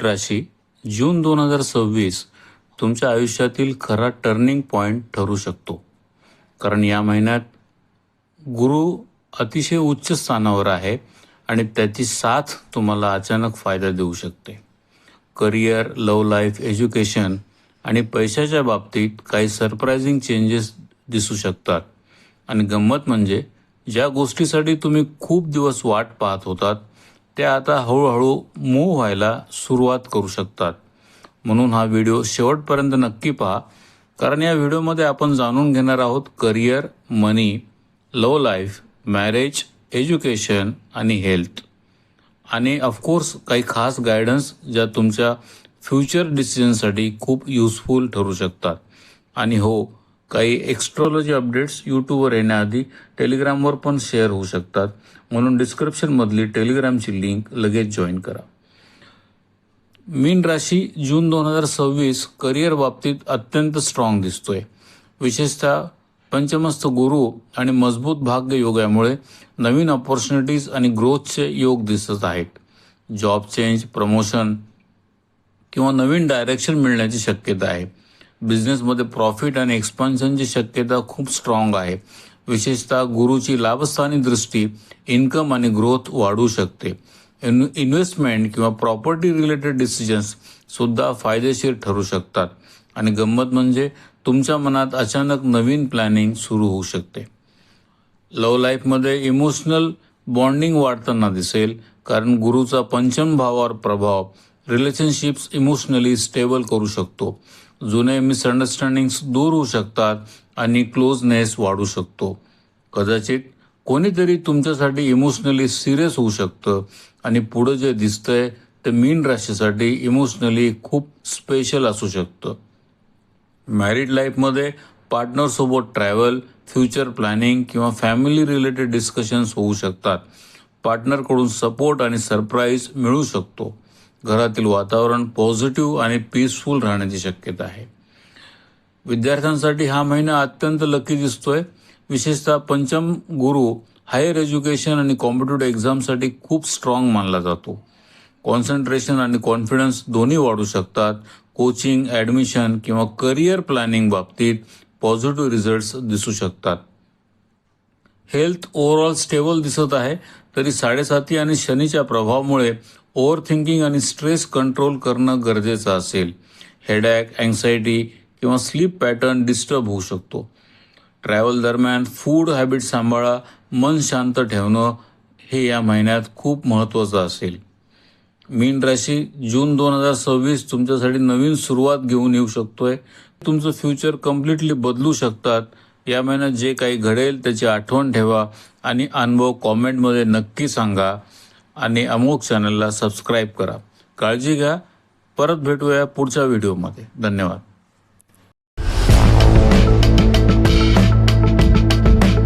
राशी जून 2026 तुमच्या आयुष्यातील खरा टर्निंग पॉइंट ठरू शकतो. कारण या महिन्यात गुरु अतिशय उच्च स्थानावर आहे आणि त्याची साथ तुम्हाला अचानक फायदा देऊ शकते. करिअर, लव्ह लाईफ, एज्युकेशन आणि पैशाच्या बाबतीत काही सरप्रायझिंग चेंजेस दिसू शकतात. आणि गंमत म्हणजे ज्या गोष्टीसाठी तुम्ही खूप दिवस वाट पाहत होतात त्या आता हळूहळू मूव्ह व्हायला सुरुवात करू शकतात. म्हणून हा व्हिडिओ शेवटपर्यंत नक्की पहा, कारण या व्हिडिओमध्ये आपण जाणून घेणार आहोत करिअर, मनी, लव्ह लाईफ, मॅरेज, एज्युकेशन आणि हेल्थ, आणि ऑफकोर्स काही खास गायडन्स ज्या तुमच्या फ्युचर डिसिजनसाठी खूप युजफुल ठरू शकतात. आणि हो, काही एक्स्ट्रॉलॉजी अपडेट्स यूट्यूबवर येण्याआधी टेलिग्रामवर पण शेअर होऊ शकतात. म्हणून डिस्क्रिप्शनमधली टेलिग्रामची लिंक लगेच जॉईन करा. मीन राशी जून 2026 करिअर बाबतीत अत्यंत स्ट्रॉंग दिसतोय. विशेषतः पंचमस्थ गुरु आणि मजबूत भाग्य योगामुळे नवीन ऑपॉर्च्युनिटीज आणि ग्रोथचे योग दिसत आहेत. जॉब चेंज, प्रमोशन किंवा नवीन डायरेक्शन मिळण्याची शक्यता आहे. बिझनेसमध्ये प्रॉफिट आणि एक्सपान्शनची शक्यता खूप स्ट्रॉंग आहे. विशेषतः गुरुची लाभस्थानी दृष्टी इन्कम आणि ग्रोथ वाढवू शकते. इन्व्हेस्टमेंट किंवा प्रॉपर्टी रिलेटेड डिसिजन्स सुद्धा फायदेशीर ठरू शकतात. आणि गंमत म्हणजे तुमच्या मनात अचानक नवीन प्लॅनिंग सुरू होऊ शकते. लव्ह लाईफमध्ये इमोशनल बॉन्डिंग वाढताना दिसेल, कारण गुरुचा पंचम भावावर प्रभाव रिलेशनशिप्स इमोशनली स्टेबल करू शकतो. जुने मिसअंडरस्टँडिंग्स दूर होऊ शकतात आणि क्लोजनेस वाढू शकतो. कदाचित कोणीतरी तुमच्यासाठी इमोशनली सिरियस होऊ शकतं आणि पुढं जे दिसतंय ते मीन राशीसाठी इमोशनली खूप स्पेशल असू शकतं. मॅरिड लाईफमध्ये पार्टनरसोबत ट्रॅव्हल, फ्युचर प्लॅनिंग किंवा फॅमिली रिलेटेड डिस्कशन्स होऊ शकतात. पार्टनरकडून सपोर्ट आणि सरप्राईज मिळू शकतो. घरातील वातावरण पॉझिटिव्ह आणि पीसफुल राहण्याची शक्यता आहे. विद्यार्थ्यांसाठी हा महिना अत्यंत लकी दिसतोय. विशेषतः पंचम गुरु हायर एज्युकेशन आणि कॉम्पिटेटिव्ह एक्झामसाठी खूप स्ट्रॉंग मानला जातो. कॉन्सन्ट्रेशन आणि कॉन्फिडन्स दोन्ही वाढू शकतात. कोचिंग, ॲडमिशन किंवा करिअर प्लॅनिंग बाबतीत पॉझिटिव्ह रिझल्ट्स दिसू शकतात. हेल्थ ओव्हरऑल स्टेबल दिसत आहे, तरी 7.5 आणि शनीच्या प्रभावामुळे ओव्हर थिंकिंग आणि स्ट्रेस कंट्रोल करणं गरजेचं असेल. हेडॅक, अँक्सायटी किंवा स्लीप पॅटर्न डिस्टर्ब होऊ शकतो. ट्रॅव्हल दरम्यान फूड हॅबिट सांभाळा. मन शांत ठेवणं हे या महिन्यात खूप महत्त्वाचं असेल. मीन राशी जून 2026 तुमच्यासाठी नवीन सुरुवात घेऊन येऊ शकतोय. तुमचं फ्युचर कम्प्लिटली बदलू शकतात. या महिन्यात जे काही घडेल त्याची आठवण ठेवा आणि अनुभव कॉमेंटमध्ये नक्की सांगा. आणि अमोघ चॅनलला सबस्क्राईब करा. काळजी घ्या. परत भेटूया पुढच्या व्हिडिओमध्ये. धन्यवाद.